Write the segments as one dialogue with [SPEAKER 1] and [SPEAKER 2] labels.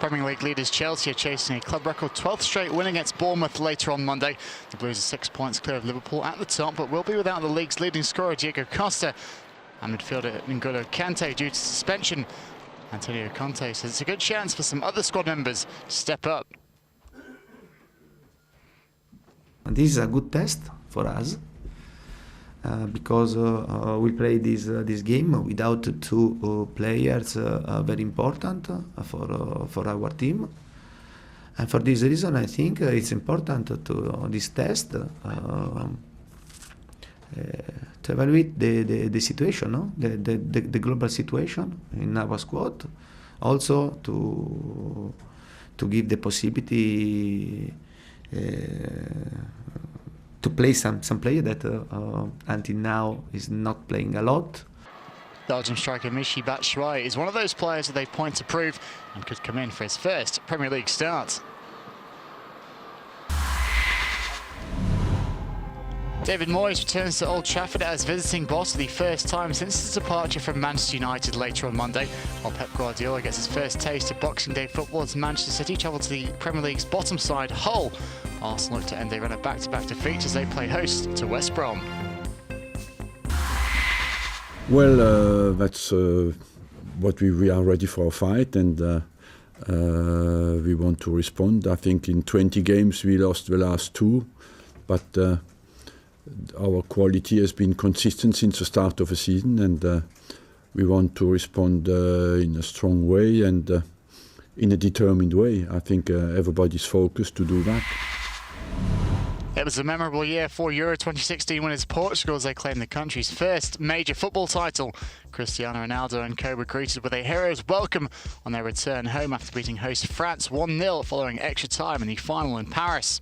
[SPEAKER 1] Premier League leaders Chelsea are chasing a club record 12th straight win against Bournemouth later on Monday. The Blues are 6 points clear of Liverpool at the top, but will be without the league's leading scorer Diego Costa and midfielder N'Golo Kante due to suspension. Antonio Conte says it's a good chance for some other squad members to step up.
[SPEAKER 2] And this is a good test for us because we play this game without two players very important for our team. And for this reason, I think it's important to this test to evaluate the situation, no? the global situation in our squad, also to give the possibility to play some player that until now is not playing a lot.
[SPEAKER 1] Belgium striker Michy Batshuayi is one of those players with a point to prove and could come in for his first Premier League start. David Moyes returns to Old Trafford as visiting boss for the first time since his departure from Manchester United later on Monday, while Pep Guardiola gets his first taste of Boxing Day football as Manchester City travel to the Premier League's bottom side, Hull. Arsenal look to end a run of back-to-back defeats as they play host to West Brom.
[SPEAKER 3] Well, that's what we are ready for a fight, and we want to respond. I think in 20 games we lost the last 2, but our quality has been consistent since the start of the season, and we want to respond in a strong way and in a determined way. I think everybody's focused to do that.
[SPEAKER 1] It was a memorable year for Euro 2016 winners Portugal as they claimed the country's first major football title. Cristiano Ronaldo and co were greeted with a hero's welcome on their return home after beating host France 1-0 following extra time in the final in Paris.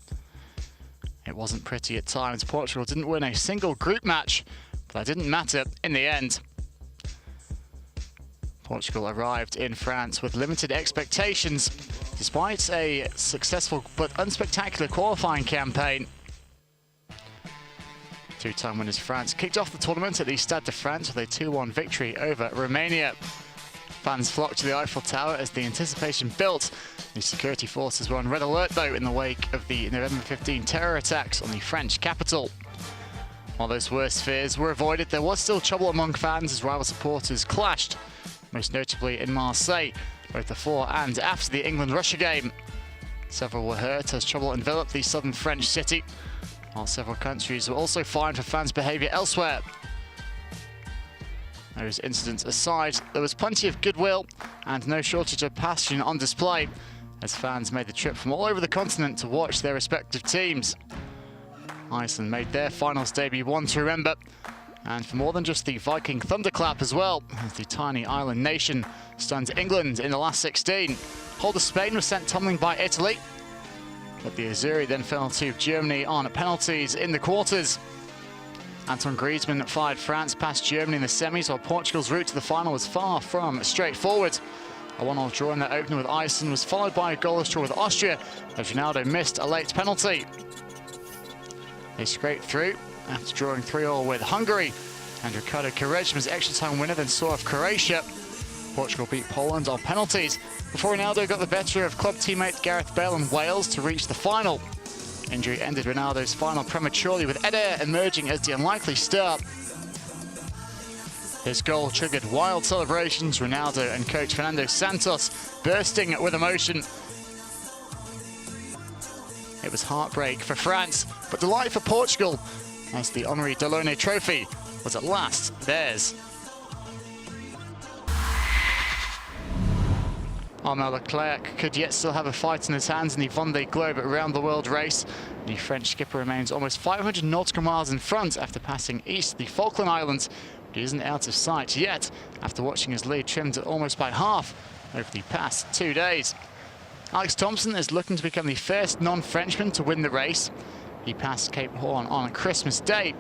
[SPEAKER 1] It wasn't pretty at times. Portugal didn't win a single group match, but that didn't matter in the end. Portugal arrived in France with limited expectations, despite a successful but unspectacular qualifying campaign. Two-time winners France kicked off the tournament at the Stade de France with a 2-1 victory over Romania. Fans flocked to the Eiffel Tower as the anticipation built. The security forces were on red alert, though, in the wake of the November 15 terror attacks on the French capital. While those worst fears were avoided, there was still trouble among fans as rival supporters clashed, most notably in Marseille, both before and after the England-Russia game. Several were hurt as trouble enveloped the southern French city, while several countries were also fined for fans' behaviour elsewhere. Those incidents aside, there was plenty of goodwill and no shortage of passion on display as fans made the trip from all over the continent to watch their respective teams. Iceland made their finals debut one to remember, and for more than just the Viking thunderclap as well, as the tiny island nation stunned England in the last 16. Holder Spain was sent tumbling by Italy, but the Azzurri then fell to Germany on penalties in the quarters. Antoine Griezmann fired France past Germany in the semis, while Portugal's route to the final was far from straightforward. A 1-1 draw in their opener with Iceland was followed by a goalless draw with Austria, as Ronaldo missed a late penalty. They scraped through after drawing 3-3 with Hungary, and Ricardo Quaresma's extra-time winner then saw off Croatia. Portugal beat Poland on penalties before Ronaldo got the better of club teammate Gareth Bale and Wales to reach the final. Injury ended Ronaldo's final prematurely, with Eder emerging as the unlikely start. His goal triggered wild celebrations, Ronaldo and coach Fernando Santos bursting with emotion. It was heartbreak for France, but delight for Portugal, as the Henri Delaunay trophy was at last theirs. Armel Leclerc could yet still have a fight in his hands in the Vendée Globe Round the World race. The French skipper remains almost 500 nautical miles in front after passing east of the Falkland Islands, but he isn't out of sight yet after watching his lead trimmed almost by half over the past 2 days. Alex Thompson is looking to become the first non-Frenchman to win the race. He passed Cape Horn on Christmas Day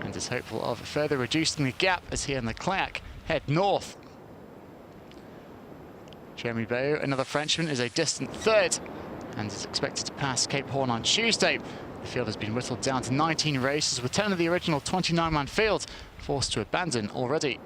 [SPEAKER 1] and is hopeful of further reducing the gap as he and Leclerc head north. Jeremy Baillot, another Frenchman, is a distant third and is expected to pass Cape Horn on Tuesday. The field has been whittled down to 19 races, with 10 of the original 29-man field forced to abandon already.